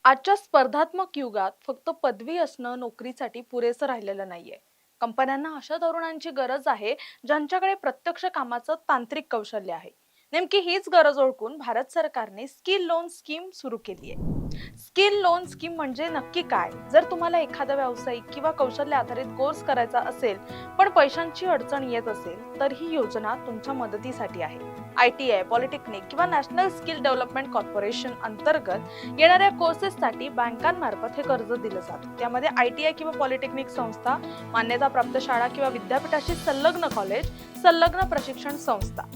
आजच्या स्पर्धात्मक युगात फक्त पदवी असणं नोकरीसाठी पुरेसं राहिलेलं नाहीये. कंपन्यांना अशा तरुणांची गरज आहे ज्यांच्याकडे प्रत्यक्ष कामाचं तांत्रिक कौशल्य आहे. नेमकी हीच गरज ओळखून भारत सरकारने स्किल लोन स्कीम सुरू केली आहे. स्किल लोन स्कीम म्हणजे नक्की काय? जर तुम्हाला एखादा व्यावसायिक किंवा कौशल्य आधारित कोर्स करायचा असेल पण पैशांची अडचण येत असेल तर ही योजना तुमच्या मदतीसाठी आहे. ITI, पॉलिटेक्निक किंवा नॅशनल स्किल डेव्हलपमेंट कॉर्पोरेशन अंतर्गत येणाऱ्या कोर्सेससाठी बँकांमार्फत हे कर्ज दिलं जातं. त्यामध्ये ITI किंवा पॉलिटेक्निक संस्था, मान्यताप्राप्त शाळा किंवा विद्यापीठाशी संलग्न कॉलेज, संलग्न प्रशिक्षण संस्था.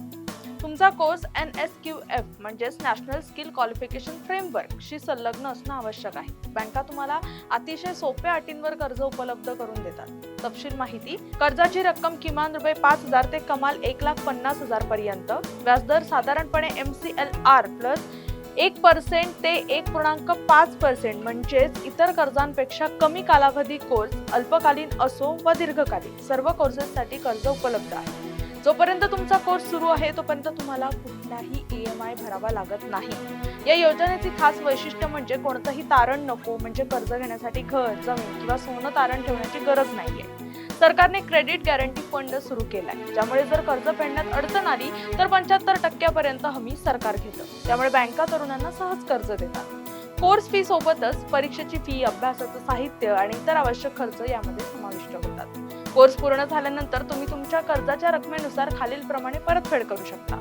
तुमचा कोर्स NSQF म्हणजेच नॅशनल स्किल क्वालिफिकेशन फ्रेमवर्क शी संलग्न असणं आवश्यक आहे. बँका तुम्हाला अतिशय सोप्या अटींवर कर्ज उपलब्ध करून देतात. तपशील माहिती: कर्जाची रक्कम किमान ₹5,000 ते कमाल ₹1,50,000 पर्यंत. व्याजदर साधारणपणे MCLR प्लस 1% ते 1.5% म्हणजेच इतर कर्जांपेक्षा कमी कालावधी कोर्स अल्पकालीन असो व दीर्घकालीन सर्व कोर्सेससाठी कर्ज उपलब्ध आहे. जोपर्यंत तुमचा कोर्स सुरू आहे तोपर्यंत तुम्हाला कुठलाही EMI भरावा लागत नाही. या योजनेची खास वैशिष्ट्य म्हणजे कोणतंही तारण नको, म्हणजे कर्ज घेण्यासाठी घर, जमीन किंवा सोनं तारण ठेवण्याची गरज नाहीये. सरकारने क्रेडिट गॅरंटी फंड सुरू केलाय, ज्यामुळे जर कर्ज फेडण्यात अडचण आली तर 75% पर्यंत हमी सरकार घेतं. त्यामुळे बँका तरुणांना सहज कर्ज देतात. कोर्स फी सोबतच परीक्षेची फी, अभ्यासाचं साहित्य आणि इतर आवश्यक खर्च यामध्ये समाविष्ट होतात. कोर्स पूर्ण झाल्यानंतर तुम्ही तुमच्या कर्जाच्या रकमेनुसार खालीलप्रमाणे परतफेड करू शकता.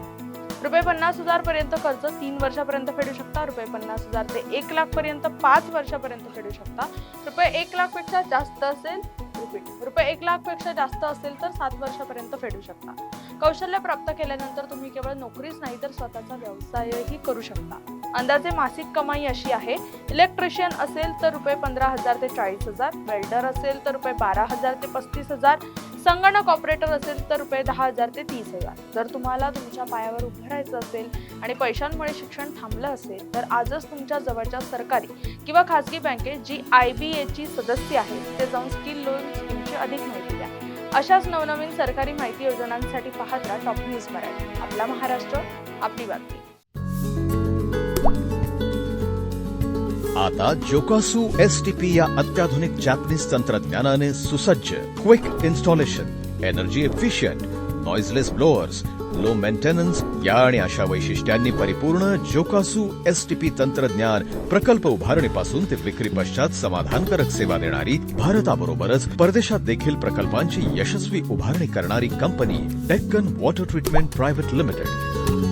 ₹50,000 पर्यंत कर्ज 3 वर्षापर्यंत फेडू शकता. ₹50,000 ते 1,00,000 पर्यंत 5 वर्षापर्यंत फेडू शकता. ₹1,00,000 पेक्षा जास्त असेल ₹1,00,000 पेक्षा जास्त असेल तर 7 वर्षापर्यंत फेडू शकता. कौशल्य प्राप्त केल्यानंतर तुम्ही केवळ नोकरीच नाही तर स्वतःचा व्यवसायही करू शकता. अंदाजे मासिक कमाई अशी आहे: इलेक्ट्रिशियन असेल तर ₹15,000 ते 40,000, वेल्डर असेल तर ₹12,000 ते 35,000, संगणक ऑपरेटर असेल तर ₹10,000 ते 30,000. जर तुम्हाला तुमच्या पायावर उभं राहायचं असेल आणि पैशांमुळे शिक्षण थांबलं असेल तर आजच तुमच्या जवळच्या सरकारी किंवा खासगी बँकेत जी IBA ची सदस्य आहे ते जाऊन स्किल लोन स्कीमची अधिक माहिती द्या. अशाच नवनवीन सरकारी माहिती योजनांसाठी पाहत राहा टॉप न्यूज मराठी. आपला महाराष्ट्र, आपली बातमी. आता जोकासू STP या अत्याधुनिक जॅपनीज तंत्रज्ञानाने सुसज्ज, quick installation, energy efficient, noiseless blowers, low maintenance या आणि अशा वैशिष्ट्यांनी परिपूर्ण जोकासू STP तंत्रज्ञान प्रकल्प उभारणीपासून ते विक्री पश्चात समाधानकारक सेवा देणारी, भारताबरोबरच परदेशात देखील प्रकल्पांची यशस्वी उभारणी करणारी company Deccan water treatment private limited.